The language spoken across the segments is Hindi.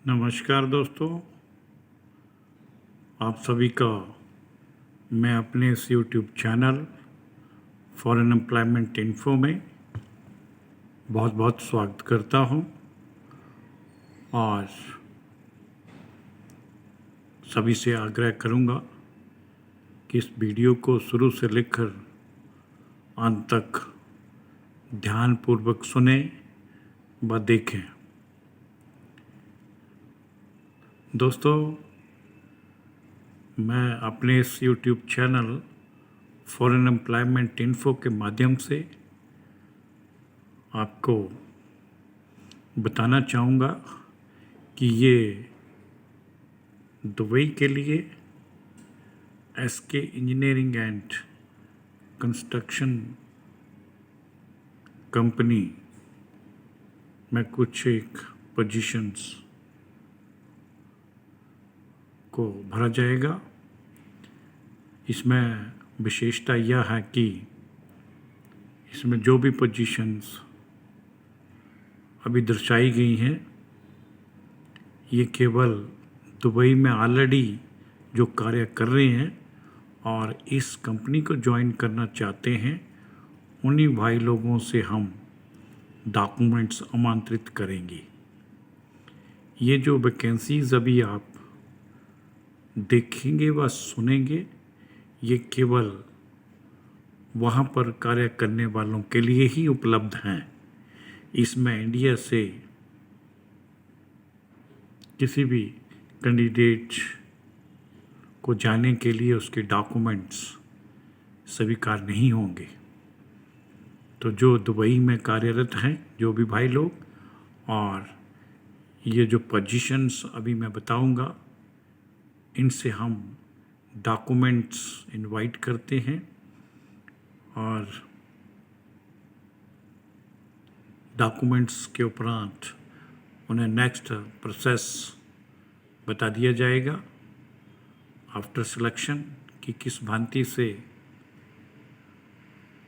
नमस्कार दोस्तों, आप सभी का मैं अपने इस YouTube channel foreign employment info में बहुत बहुत स्वागत करता हूं। और सभी से आग्रह करूंगा कि इस वीडियो को शुरू से लेकर अंत तक ध्यानपूर्वक सुने व देखें। दोस्तों, मैं अपने इस YouTube channel foreign employment info के माध्यम से आपको बताना चाहूँगा कि ये दुबई के लिए SK engineering and construction company में कुछ एक पोजीशंस को भरा जाएगा। इसमें विशेषता यह है कि इसमें जो भी पोजीशंस अभी दर्शाई गई हैं, ये केवल दुबई में ऑलरेडी जो कार्य कर रहे हैं और इस कंपनी को ज्वाइन करना चाहते हैं, उन्हीं भाई लोगों से हम डॉक्यूमेंट्स आमंत्रित करेंगे। ये जो वैकेंसीज अभी आप देखेंगे व सुनेंगे, ये केवल वहाँ पर कार्य करने वालों के लिए ही उपलब्ध हैं। इसमें इंडिया से किसी भी कैंडिडेट को जाने के लिए उसके डॉक्यूमेंट्स स्वीकार नहीं होंगे। तो जो दुबई में कार्यरत हैं, जो भी भाई लोग, और ये जो पोजीशंस अभी मैं बताऊंगा, इनसे हम डॉक्यूमेंट्स इनवाइट करते हैं और डॉक्यूमेंट्स के उपरांत उन्हें नेक्स्ट प्रोसेस बता दिया जाएगा आफ्टर सिलेक्शन कि किस भांति से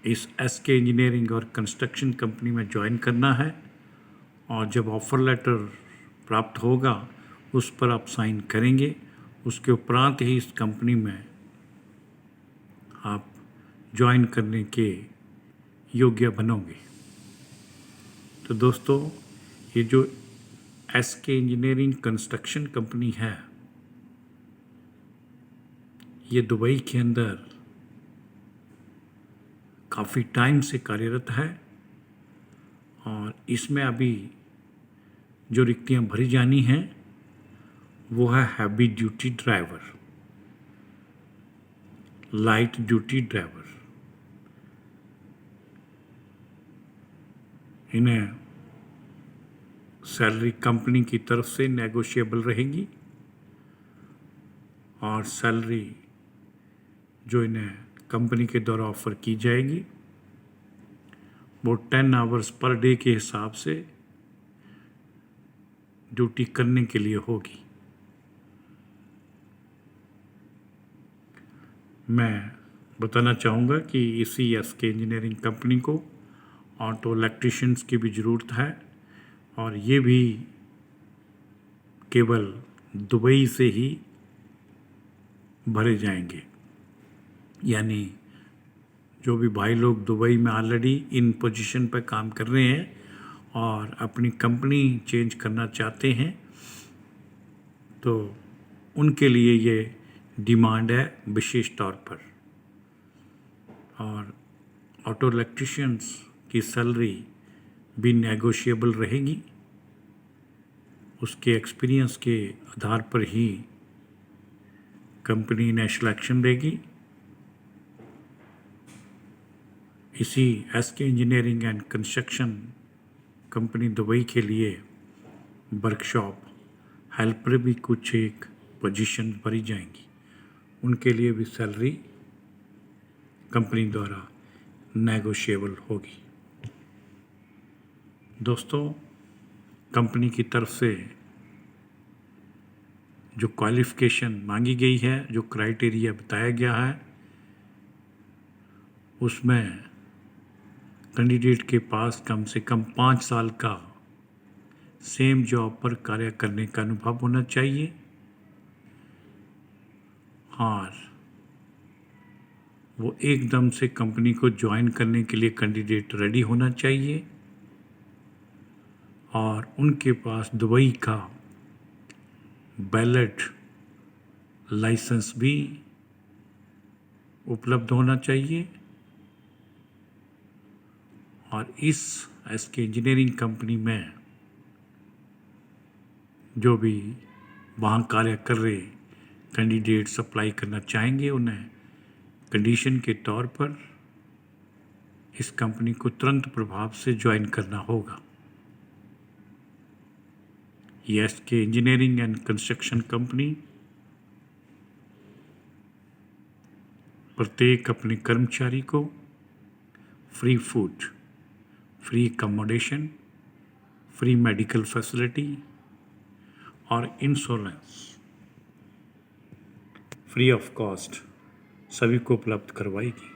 इस एसके इंजीनियरिंग और कंस्ट्रक्शन कंपनी में ज्वाइन करना है। और जब ऑफ़र लेटर प्राप्त होगा, उस पर आप साइन करेंगे। उसके उपरांत ही इस कंपनी में आप ज्वाइन करने के योग्य बनोगे। तो दोस्तों, ये जो एसके इंजीनियरिंग कंस्ट्रक्शन कंपनी है, ये दुबई के अंदर काफ़ी टाइम से कार्यरत है और इसमें अभी जो रिक्तियां भरी जानी हैं वो है heavy duty driver, light duty driver. इन्हें सैलरी कंपनी की तरफ से नेगोशिएबल रहेगी और सैलरी जो इन्हें कंपनी के द्वारा ऑफ़र की जाएगी वो 10 आवर्स पर डे के हिसाब से ड्यूटी करने के लिए होगी। मैं बताना चाहूँगा कि इसी एसके इंजीनियरिंग कंपनी को ऑटो इलेक्ट्रिशियंस की भी ज़रूरत है और ये भी केवल दुबई से ही भरे जाएंगे। यानी जो भी भाई लोग दुबई में ऑलरेडी इन पोजीशन पर काम कर रहे हैं और अपनी कंपनी चेंज करना चाहते हैं, तो उनके लिए ये डिमांड है विशेष तौर पर। और ऑटो इलेक्ट्रिशियंस की सैलरी भी नेगोशिएबल रहेगी। उसके एक्सपीरियंस के आधार पर ही कंपनी ने सिलेक्शन देगी। इसी SK engineering and construction company Dubai के लिए वर्कशॉप हेल्पर भी कुछ एक पोजीशन भरी जाएंगी। उनके लिए भी सैलरी कंपनी द्वारा नेगोशिएबल होगी। दोस्तों, कंपनी की तरफ से जो क्वालिफ़िकेशन मांगी गई है, जो क्राइटेरिया बताया गया है, उसमें कैंडिडेट के पास कम से कम 5 साल का सेम जॉब पर कार्य करने का अनुभव होना चाहिए और वो एकदम से कंपनी को ज्वाइन करने के लिए कैंडिडेट रेडी होना चाहिए और उनके पास दुबई का वैलिड लाइसेंस भी उपलब्ध होना चाहिए और इस एसके इंजीनियरिंग कंपनी में जो भी वहाँ कार्य कर रहे कैंडिडेट्स अप्लाई करना चाहेंगे उन्हें कंडीशन के तौर पर इस कंपनी को तुरंत प्रभाव से ज्वाइन करना होगा। ये SK engineering and construction company प्रत्येक अपने कर्मचारी को free food, free accommodation, free medical facility और इंश्योरेंस फ्री ऑफ कॉस्ट सभी को उपलब्ध करवाएगी।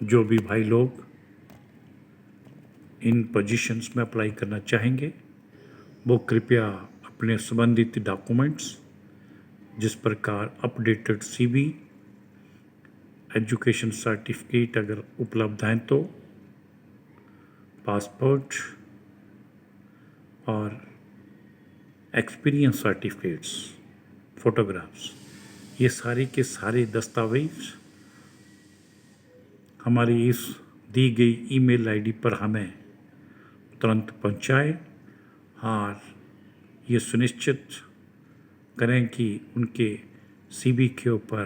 जो भी भाई लोग इन पोजीशंस में अप्लाई करना चाहेंगे वो कृपया अपने संबंधित डॉक्यूमेंट्स जिस प्रकार अपडेटेड सीवी, एजुकेशन सर्टिफिकेट अगर उपलब्ध हैं तो पासपोर्ट और एक्सपीरियंस सर्टिफिकेट्स, फोटोग्राफ्स, ये सारे के सारे दस्तावेज हमारी इस दी गई ईमेल आईडी पर हमें तुरंत पहुंचाएं और ये सुनिश्चित करें कि उनके सीवी के ऊपर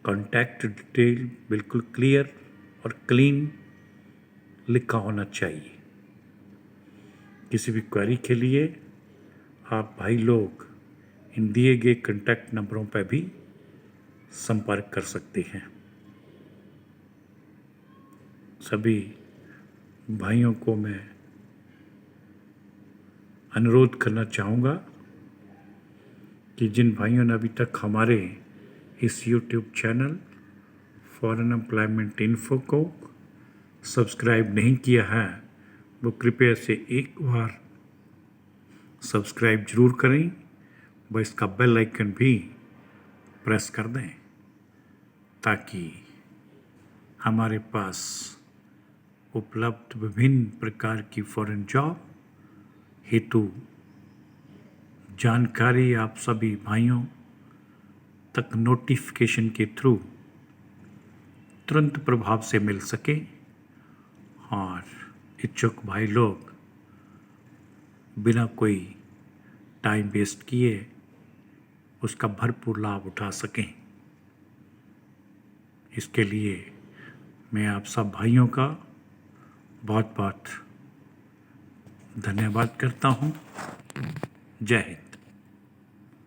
कॉन्टैक्ट डिटेल बिल्कुल क्लियर और क्लीन लिखा होना चाहिए। किसी भी क्वेरी के लिए आप भाई लोग इन दिए गए कॉन्टैक्ट नंबरों पर भी संपर्क कर सकते हैं। सभी भाइयों को मैं अनुरोध करना चाहूँगा कि जिन भाइयों ने अभी तक हमारे इस YouTube channel foreign employment info को सब्सक्राइब नहीं किया है वो कृपया से एक बार सब्सक्राइब जरूर करें व इसका बेल आइकन भी प्रेस कर दें ताकि हमारे पास उपलब्ध विभिन्न प्रकार की फॉरेन जॉब हेतु जानकारी आप सभी भाइयों तक नोटिफिकेशन के थ्रू तुरंत प्रभाव से मिल सके और इच्छुक भाई लोग बिना कोई टाइम वेस्ट किए उसका भरपूर लाभ उठा सकें। इसके लिए मैं आप सब भाइयों का बहुत बहुत धन्यवाद करता हूँ। जय हिंद।